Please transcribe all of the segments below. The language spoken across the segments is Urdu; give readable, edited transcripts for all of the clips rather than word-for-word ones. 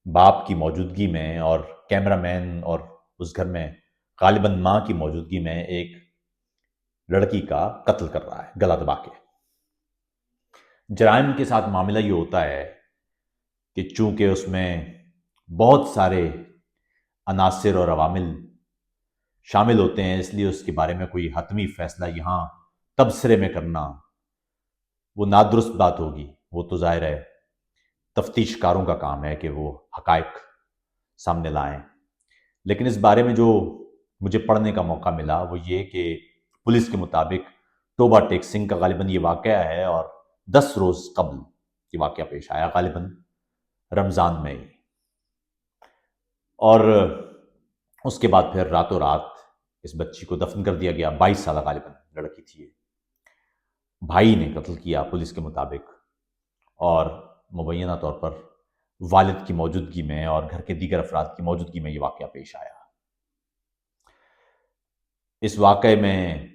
باپ کی موجودگی میں اور کیمرہ مین اور اس گھر میں غالباً ماں کی موجودگی میں ایک لڑکی کا قتل کر رہا ہے گلا دبا کے۔ جرائم کے ساتھ معاملہ یہ ہوتا ہے کہ چونکہ اس میں بہت سارے عناصر اور عوامل شامل ہوتے ہیں، اس لیے اس کے بارے میں کوئی حتمی فیصلہ یہاں تبصرے میں کرنا وہ نادرست بات ہوگی۔ وہ تو ظاہر ہے تفتیش کاروں کا کام ہے کہ وہ حقائق سامنے لائیں، لیکن اس بارے میں جو مجھے پڑھنے کا موقع ملا وہ یہ کہ پولیس کے مطابق ٹوبہ ٹیک سنگھ کا غالباً یہ واقعہ ہے اور 10 روز قبل یہ واقعہ پیش آیا، غالباً رمضان میں ہی، اور اس کے بعد پھر راتوں رات اس بچی کو دفن کر دیا گیا۔ 22 سالہ غالباً لڑکی تھی یہ۔ بھائی نے قتل کیا پولیس کے مطابق، اور مبینہ طور پر والد کی موجودگی میں اور گھر کے دیگر افراد کی موجودگی میں یہ واقعہ پیش آیا۔ اس واقعے میں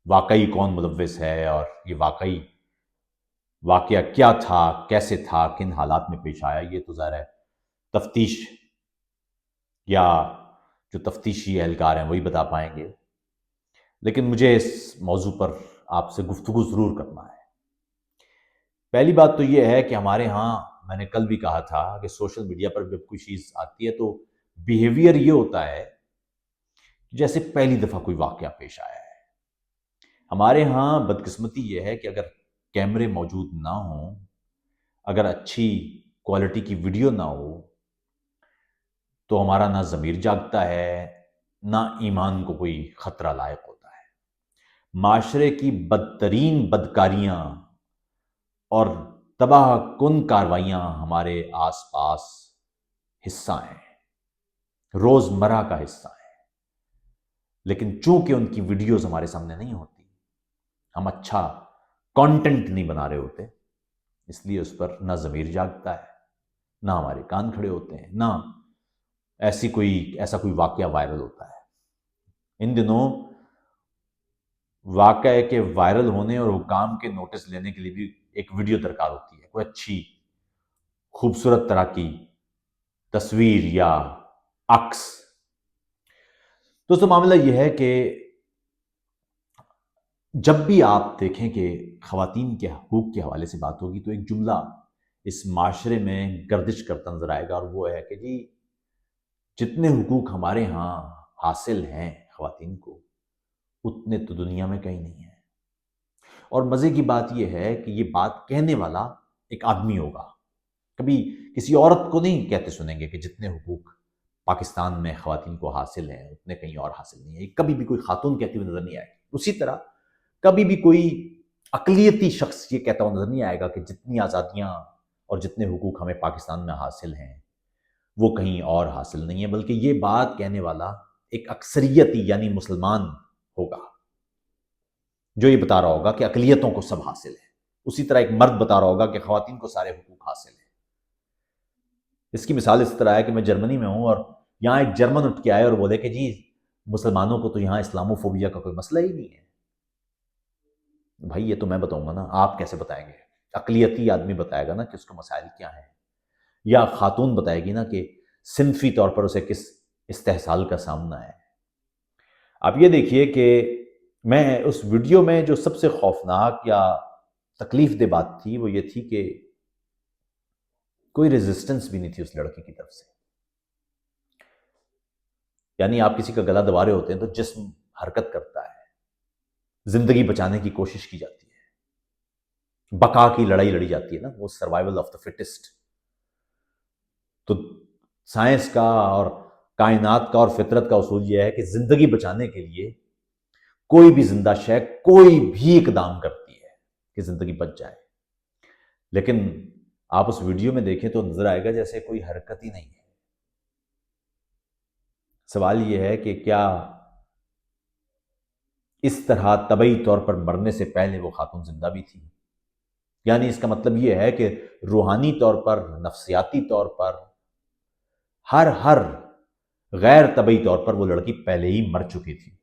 واقعی کون ملوث ہے اور یہ واقعہ کیا تھا، کیسے تھا، کن حالات میں پیش آیا، یہ تو ظاہر ہے تفتیش یا جو تفتیشی اہلکار ہیں وہی بتا پائیں گے، لیکن مجھے اس موضوع پر آپ سے گفتگو ضرور کرنا ہے۔ پہلی بات تو یہ ہے کہ ہمارے ہاں، میں نے کل بھی کہا تھا کہ سوشل میڈیا پر جب کوئی چیز آتی ہے تو بیہیویئر یہ ہوتا ہے جیسے پہلی دفعہ کوئی واقعہ پیش آیا ہے۔ ہمارے ہاں بدقسمتی یہ ہے کہ اگر کیمرے موجود نہ ہوں، اگر اچھی کوالٹی کی ویڈیو نہ ہو، تو ہمارا نہ ضمیر جاگتا ہے، نہ ایمان کو کوئی خطرہ لائق ہوتا ہے۔ معاشرے کی بدترین بدکاریاں اور تباہ کن کاروائیاں ہمارے آس پاس حصہ ہیں، روزمرہ کا حصہ ہیں، لیکن چونکہ ان کی ویڈیوز ہمارے سامنے نہیں ہوتی، ہم اچھا کانٹینٹ نہیں بنا رہے ہوتے، اس لیے اس پر نہ ضمیر جاگتا ہے، نہ ہمارے کان کھڑے ہوتے ہیں، نہ ایسا کوئی واقعہ وائرل ہوتا ہے۔ ان دنوں واقعہ کے وائرل ہونے اور حکام کے نوٹس لینے کے لیے بھی ایک ویڈیو درکار ہوتی ہے، کوئی اچھی خوبصورت طرح کی تصویر یا عکس۔ دوستو، معاملہ یہ ہے کہ جب بھی آپ دیکھیں کہ خواتین کے حقوق کے حوالے سے بات ہوگی تو ایک جملہ اس معاشرے میں گردش کرتا نظر آئے گا، اور وہ ہے کہ جی جتنے حقوق ہمارے ہاں حاصل ہیں خواتین کو، اتنے تو دنیا میں کہیں نہیں ہیں۔ اور مزے کی بات یہ ہے کہ یہ بات کہنے والا ایک آدمی ہوگا، کبھی کسی عورت کو نہیں کہتے سنیں گے کہ جتنے حقوق پاکستان میں خواتین کو حاصل ہیں اتنے کہیں اور حاصل نہیں ہیں، کبھی بھی کوئی خاتون کہتی ہوئی نظر نہیں آئے گی۔ اسی طرح کبھی بھی کوئی اقلیتی شخص یہ کہتا ہوا نظر نہیں آئے گا کہ جتنی آزادیاں اور جتنے حقوق ہمیں پاکستان میں حاصل ہیں وہ کہیں اور حاصل نہیں ہے، بلکہ یہ بات کہنے والا ایک اکثریتی یعنی مسلمان ہوگا جو یہ بتا رہا ہوگا کہ اقلیتوں کو سب حاصل ہے۔ اسی طرح ایک مرد بتا رہا ہوگا کہ خواتین کو سارے حقوق حاصل ہیں۔ اس کی مثال اس طرح ہے کہ میں جرمنی میں ہوں اور یہاں ایک جرمن اٹھ کے آئے اور بولے کہ جی مسلمانوں کو تو یہاں اسلاموفوبیا کا کوئی مسئلہ ہی نہیں ہے۔ بھائی یہ تو میں بتاؤں گا نا، آپ کیسے بتائیں گے؟ اقلیتی آدمی بتائے گا نا کہ اس کو مسائل کیا ہیں، یا خاتون بتائے گی نا کہ صنفی طور پر اسے کس استحصال کا سامنا ہے۔ آپ یہ دیکھیے کہ میں اس ویڈیو میں جو سب سے خوفناک یا تکلیف دہ بات تھی وہ یہ تھی کہ کوئی ریزسٹنس بھی نہیں تھی اس لڑکی کی طرف سے۔ یعنی آپ کسی کا گلا دبا رہے ہوتے ہیں تو جسم حرکت کرتا ہے، زندگی بچانے کی کوشش کی جاتی ہے، بقا کی لڑائی لڑی جاتی ہے نا، وہ سروائیول آف دا فٹسٹ۔ تو سائنس کا اور کائنات کا اور فطرت کا اصول یہ ہے کہ زندگی بچانے کے لیے کوئی بھی زندہ شے کوئی بھی اقدام کرتی ہے کہ زندگی بچ جائے، لیکن آپ اس ویڈیو میں دیکھیں تو نظر آئے گا جیسے کوئی حرکت ہی نہیں ہے۔ سوال یہ ہے کہ کیا اس طرح طبعی طور پر مرنے سے پہلے وہ خاتون زندہ بھی تھی؟ یعنی اس کا مطلب یہ ہے کہ روحانی طور پر، نفسیاتی طور پر، ہر غیر طبعی طور پر وہ لڑکی پہلے ہی مر چکی تھی،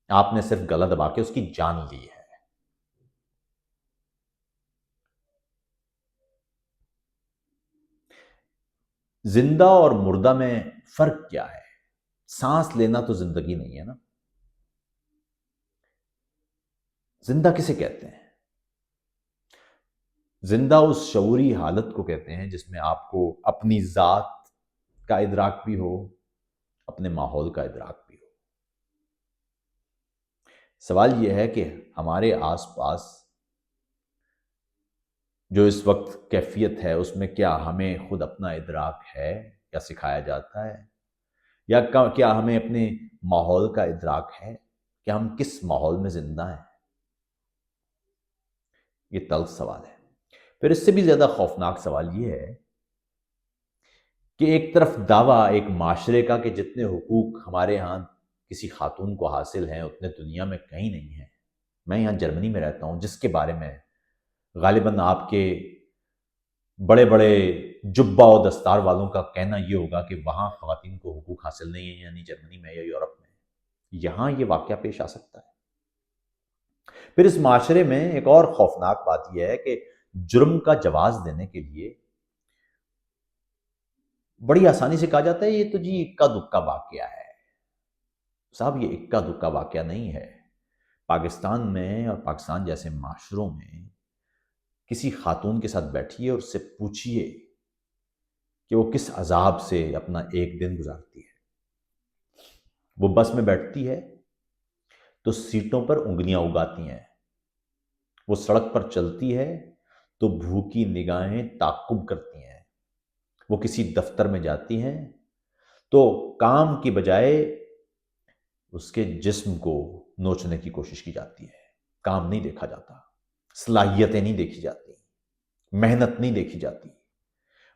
آپ نے صرف گلا دبا کے اس کی جان لی ہے۔ زندہ اور مردہ میں فرق کیا ہے؟ سانس لینا تو زندگی نہیں ہے نا. زندہ کسے کہتے ہیں؟ زندہ اس شعوری حالت کو کہتے ہیں جس میں آپ کو اپنی ذات کا ادراک بھی ہو، اپنے ماحول کا ادراک بھی ہو. سوال یہ ہے کہ ہمارے آس پاس جو اس وقت کیفیت ہے اس میں کیا ہمیں خود اپنا ادراک ہے یا سکھایا جاتا ہے، یا کیا ہمیں اپنے ماحول کا ادراک ہے کہ ہم کس ماحول میں زندہ ہیں؟ یہ تلخ سوال ہے. پھر اس سے بھی زیادہ خوفناک سوال یہ ہے کہ ایک طرف دعویٰ ایک معاشرے کا کہ جتنے حقوق ہمارے ہاں کسی خاتون کو حاصل ہیں اتنے دنیا میں کہیں نہیں ہیں. میں یہاں جرمنی میں رہتا ہوں، جس کے بارے میں غالباً آپ کے بڑے بڑے جبہ و دستار والوں کا کہنا یہ ہوگا کہ وہاں خواتین کو حقوق حاصل نہیں ہیں، یعنی جرمنی میں یا یورپ میں. یہاں یہ واقعہ پیش آ سکتا ہے. پھر اس معاشرے میں ایک اور خوفناک بات یہ ہے کہ جرم کا جواز دینے کے لیے بڑی آسانی سے کہا جاتا ہے یہ تو جی اکا دکا واقعہ ہے. صاحب یہ اکا دکا واقعہ نہیں ہے. پاکستان میں اور پاکستان جیسے معاشروں میں کسی خاتون کے ساتھ بیٹھیے اور اس سے پوچھیے کہ وہ کس عذاب سے اپنا ایک دن گزارتی ہے. وہ بس میں بیٹھتی ہے تو سیٹوں پر انگلیاں اگاتی ہیں، وہ سڑک پر چلتی ہے تو بھوکی نگاہیں تعقب کرتی ہیں، وہ کسی دفتر میں جاتی ہیں تو کام کی بجائے اس کے جسم کو نوچنے کی کوشش کی جاتی ہے. کام نہیں دیکھا جاتا، صلاحیتیں نہیں دیکھی جاتی، محنت نہیں دیکھی جاتی،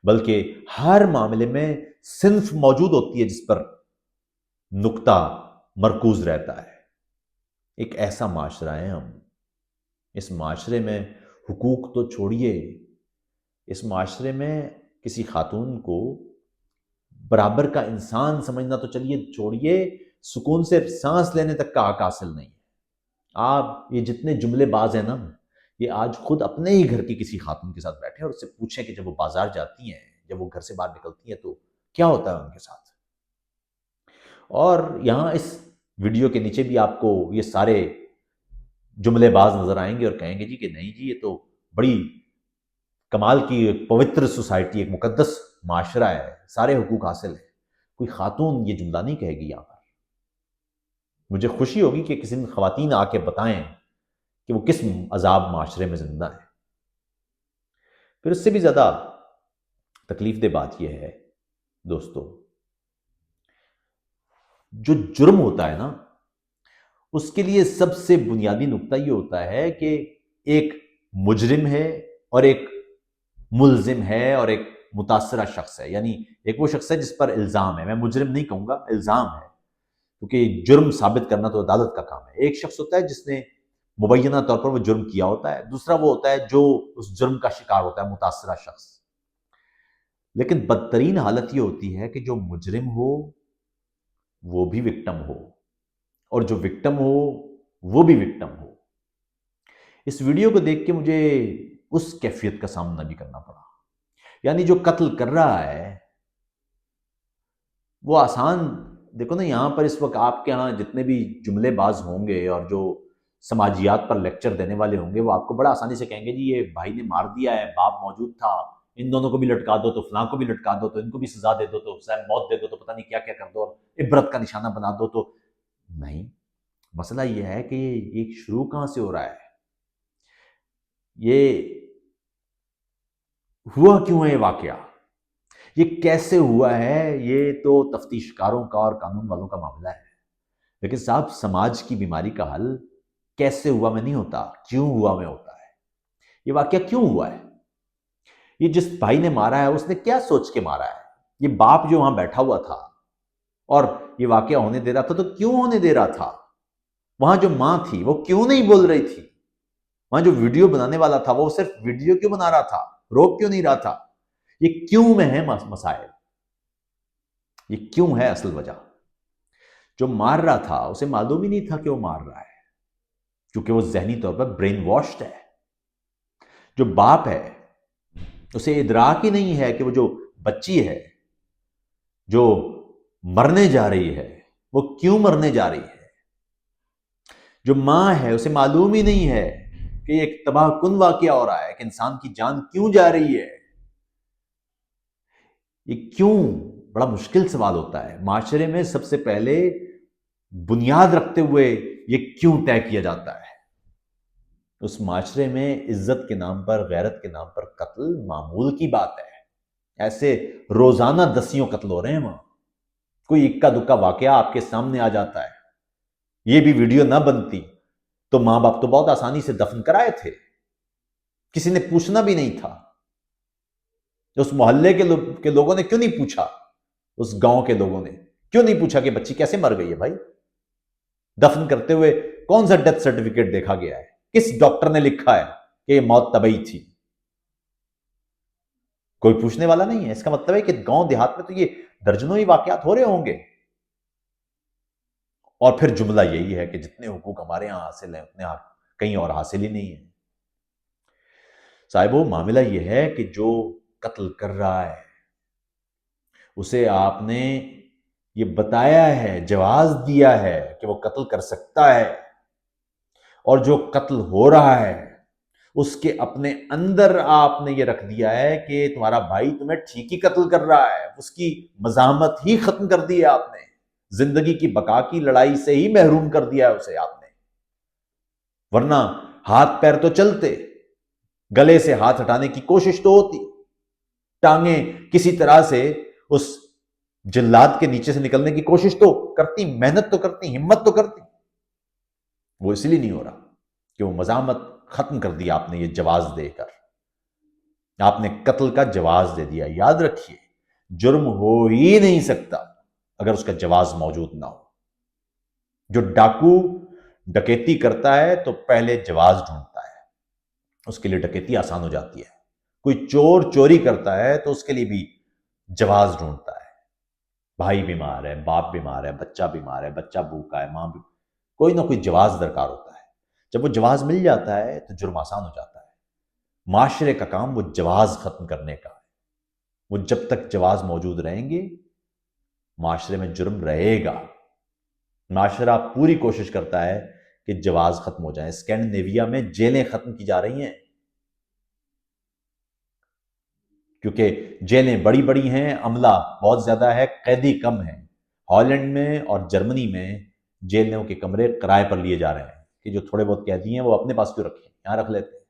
بلکہ ہر معاملے میں صنف موجود ہوتی ہے جس پر نقطہ مرکوز رہتا ہے. ایک ایسا معاشرہ ہے ہم. اس معاشرے میں حقوق تو چھوڑیے، اس معاشرے میں کسی خاتون کو برابر کا انسان سمجھنا تو چلیے چھوڑیے، سکون سے سانس لینے تک کا حق حاصل نہیں ہے. آپ یہ جتنے جملے باز ہیں نا، یہ آج خود اپنے ہی گھر کی کسی خاتون کے ساتھ بیٹھے اور اس سے پوچھیں کہ جب وہ بازار جاتی ہیں، جب وہ گھر سے باہر نکلتی ہیں تو کیا ہوتا ہے ان کے ساتھ. اور یہاں اس ویڈیو کے نیچے بھی آپ کو یہ سارے جملے باز نظر آئیں گے اور کہیں گے جی کہ نہیں جی یہ تو بڑی کمال کی ایک پوتر سوسائٹی، ایک مقدس معاشرہ ہے، سارے حقوق حاصل ہیں. کوئی خاتون یہ جملہ نہیں کہے گی یہاں پر. مجھے خوشی ہوگی کہ کسی دن خواتین آ کے بتائیں کہ وہ کس عذاب معاشرے میں زندہ ہے. پھر اس سے بھی زیادہ تکلیف دہ بات یہ ہے دوستو، جو جرم ہوتا ہے نا اس کے لیے سب سے بنیادی نقطہ یہ ہوتا ہے کہ ایک مجرم ہے اور ایک ملزم ہے اور ایک متاثرہ شخص ہے. یعنی ایک وہ شخص ہے جس پر الزام ہے، میں مجرم نہیں کہوں گا، الزام ہے، کیونکہ جرم ثابت کرنا تو عدالت کا کام ہے. ایک شخص ہوتا ہے جس نے مبینہ طور پر وہ جرم کیا ہوتا ہے، دوسرا وہ ہوتا ہے جو اس جرم کا شکار ہوتا ہے، متاثرہ شخص. لیکن بدترین حالت یہ ہوتی ہے کہ جو مجرم ہو وہ بھی وکٹم ہو اور جو وکٹم ہو وہ بھی وکٹم ہو. اس ویڈیو کو دیکھ کے مجھے اس کیفیت کا سامنا بھی کرنا پڑا. یعنی جو قتل کر رہا ہے وہ آسان، دیکھو نا یہاں پر اس وقت آپ کے ہاں جتنے بھی جملے باز ہوں گے اور جو سماجیات پر لیکچر دینے والے ہوں گے وہ آپ کو بڑا آسانی سے کہیں گے جی یہ بھائی نے مار دیا ہے، باپ موجود تھا، ان دونوں کو بھی لٹکا دو تو فلاں کو بھی لٹکا دو تو ان کو بھی سزا دے دو تو سزا موت دے دو تو پتہ نہیں کیا کیا کر دو اور عبرت کا نشانہ بنا دو. تو نہیں، مسئلہ یہ ہے کہ یہ شروع کہاں سے ہو رہا ہے، یہ ہوا کیوں ہے، یہ واقعہ یہ کیسے ہوا ہے، یہ تو تفتیش کاروں کا اور قانون والوں کا معاملہ ہے. لیکن صاحب سماج کی بیماری کا حل کیسے ہوا میں نہیں ہوتا، کیوں ہوا میں ہوتا ہے. یہ واقعہ کیوں ہوا ہے، یہ جس بھائی نے مارا ہے اس نے کیا سوچ کے مارا ہے. یہ باپ جو وہاں بیٹھا ہوا تھا اور یہ واقعہ ہونے دے رہا تھا تو کیوں ہونے دے رہا تھا. وہاں جو ماں تھی وہ کیوں نہیں بول رہی تھی. وہاں جو ویڈیو بنانے والا تھا وہ صرف ویڈیو کیوں بنا رہا تھا، روک کیوں نہیں رہا تھا. یہ کیوں میں ہے مسائل، یہ کیوں ہے اصل وجہ. جو مار رہا تھا اسے معلوم ہی نہیں تھا کہ وہ مار رہا ہے کیونکہ وہ ذہنی طور پر برین واشڈ ہے. جو باپ ہے اسے ادراک ہی نہیں ہے کہ وہ جو بچی ہے جو مرنے جا رہی ہے وہ کیوں مرنے جا رہی ہے؟ جو ماں ہے اسے معلوم ہی نہیں ہے کہ یہ ایک تباہ کن واقعہ ہو رہا ہے کہ انسان کی جان کیوں جا رہی ہے، یہ کیوں؟ بڑا مشکل سوال ہوتا ہے۔ معاشرے میں سب سے پہلے بنیاد رکھتے ہوئے یہ کیوں طے کیا جاتا ہے؟ اس معاشرے میں عزت کے نام پر، غیرت کے نام پر قتل معمول کی بات ہے۔ ایسے روزانہ دسیوں قتل ہو رہے ہیں وہاں، کوئی اکا دکا واقعہ آپ کے سامنے آ جاتا ہے۔ یہ بھی ویڈیو نہ بنتی تو ماں باپ تو بہت آسانی سے دفن کرائے تھے، کسی نے پوچھنا بھی نہیں تھا۔ اس محلے کے لوگوں نے کیوں نہیں پوچھا؟ اس گاؤں کے لوگوں نے کیوں نہیں پوچھا کہ بچی کیسے مر گئی ہے؟ بھائی دفن کرتے ہوئے کون سا ڈیتھ سرٹیفکیٹ دیکھا گیا ہے؟ کس ڈاکٹر نے لکھا ہے کہ یہ موت طبعی تھی؟ کوئی پوچھنے والا نہیں ہے۔ اس کا مطلب ہے کہ گاؤں دیہات میں تو یہ درجنوں ہی واقعات ہو رہے ہوں گے۔ اور پھر جملہ یہی ہے کہ جتنے حقوق ہمارے ہاں حاصل ہیں اتنے کہیں اور حاصل ہی نہیں ہیں۔ صاحبو، معاملہ یہ ہے کہ جو قتل کر رہا ہے اسے آپ نے یہ بتایا ہے، جواز دیا ہے کہ وہ قتل کر سکتا ہے، اور جو قتل ہو رہا ہے اس کے اپنے اندر آپ نے یہ رکھ دیا ہے کہ تمہارا بھائی تمہیں ٹھیک ہی قتل کر رہا ہے، اس کی مزاحمت ہی ختم کر دی ہے آپ نے، زندگی کی بقا کی لڑائی سے ہی محروم کر دیا ہے اسے آپ نے۔ ورنہ ہاتھ پیر تو چلتے، گلے سے ہاتھ ہٹانے کی کوشش تو ہوتی، ٹانگیں کسی طرح سے اس جلاد کے نیچے سے نکلنے کی کوشش تو کرتی، محنت تو کرتی، ہمت تو کرتی۔ وہ اس لیے نہیں ہو رہا کہ وہ مزاحمت ختم کر دی آپ نے یہ جواز دے کر۔ آپ نے قتل کا جواز دے دیا۔ یاد رکھیے، جرم ہو ہی نہیں سکتا اگر اس کا جواز موجود نہ ہو۔ جو ڈاکو ڈکیتی کرتا ہے تو پہلے جواز ڈھونڈتا ہے، اس کے لیے ڈکیتی آسان ہو جاتی ہے۔ کوئی چور چوری کرتا ہے تو اس کے لیے بھی جواز ڈھونڈتا ہے۔ بھائی بیمار ہے، باپ بیمار ہے، بچہ بیمار ہے، بچہ بھوکا ہے، ماں بھی، کوئی نہ کوئی جواز درکار ہوتا ہے۔ جب وہ جواز مل جاتا ہے تو جرم آسان ہو جاتا ہے۔ معاشرے کا کام وہ جواز ختم کرنے کا ہے۔ وہ جب تک جواز موجود رہیں گے معاشرے میں جرم رہے گا۔ معاشرہ پوری کوشش کرتا ہے کہ جواز ختم ہو جائیں۔ اسکینڈینیویا میں جیلیں ختم کی جا رہی ہیں کیونکہ جیلیں بڑی بڑی ہیں، عملہ بہت زیادہ ہے، قیدی کم ہیں۔ ہالینڈ میں اور جرمنی میں جیلوں کے کمرے کرائے پر لیے جا رہے ہیں کہ جو تھوڑے بہت قیدی ہیں وہ اپنے پاس کیوں رکھیں، یہاں رکھ لیتے ہیں۔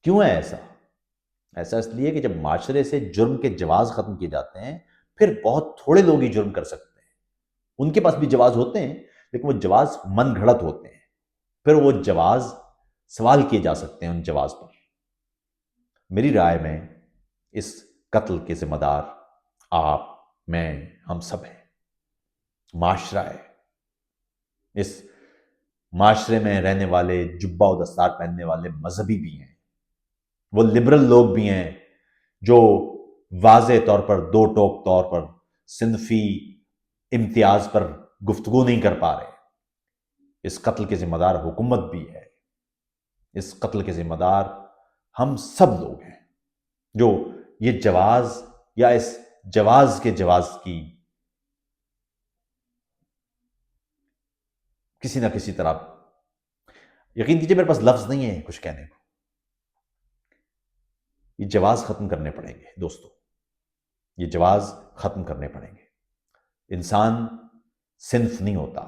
کیوں ہے ایسا؟ ایسا اس لیے کہ جب معاشرے سے جرم کے جواز ختم کیے جاتے ہیں پھر بہت تھوڑے لوگ ہی جرم کر سکتے ہیں۔ ان کے پاس بھی جواز ہوتے ہیں لیکن وہ جواز من گھڑت ہوتے ہیں، پھر وہ جواز سوال کیے جا سکتے ہیں ان جواز پر۔ میری رائے میں اس قتل کے ذمہ دار آپ، میں، ہم سب ہیں، معاشرہ ہے۔ اس معاشرے میں رہنے والے جبہ و دستار پہننے والے مذہبی بھی ہیں، وہ لبرل لوگ بھی ہیں جو واضح طور پر، دو ٹوک طور پر صنفی امتیاز پر گفتگو نہیں کر پا رہے۔ اس قتل کے ذمہ دار حکومت بھی ہے، اس قتل کے ذمہ دار ہم سب لوگ ہیں جو یہ جواز یا اس جواز کے جواز کی کسی نہ کسی طرح، یقین کیجیے میرے پاس لفظ نہیں ہے کچھ کہنے کو، یہ جواز ختم کرنے پڑیں گے دوستو، یہ جواز ختم کرنے پڑیں گے۔ انسان صنف نہیں ہوتا،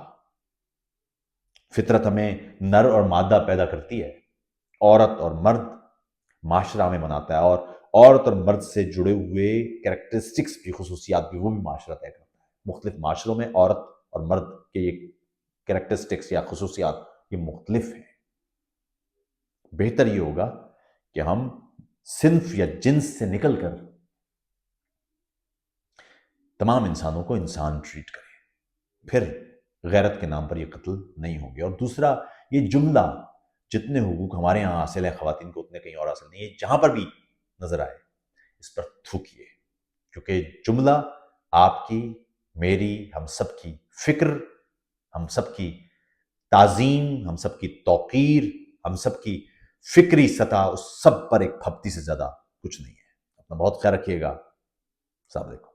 فطرت ہمیں نر اور مادہ پیدا کرتی ہے، عورت اور مرد معاشرہ ہمیں بناتا ہے، اور عورت اور مرد سے جڑے ہوئے کریکٹرسٹکس بھی، خصوصیات بھی، وہ بھی معاشرہ طے کرتا ہے۔ مختلف معاشروں میں عورت اور مرد کے یہ کریکٹرسٹکس یا خصوصیات یہ مختلف ہیں۔ بہتر یہ ہوگا کہ ہم صنف یا جنس سے نکل کر تمام انسانوں کو انسان ٹریٹ کریں، پھر غیرت کے نام پر یہ قتل نہیں ہوں گے۔ اور دوسرا، یہ جملہ جتنے حقوق ہمارے ہاں حاصل ہیں خواتین کو اتنے کہیں اور حاصل نہیں ہے، جہاں پر بھی نظر آئے اس پر تھوکیے، کیونکہ جملہ آپ کی، میری، ہم سب کی فکر، ہم سب کی تعظیم، ہم سب کی توقیر، ہم سب کی فکری سطح، اس سب پر ایک پھبتی سے زیادہ کچھ نہیں ہے۔ اپنا بہت خیال رکھیے گا۔ السلام علیکم۔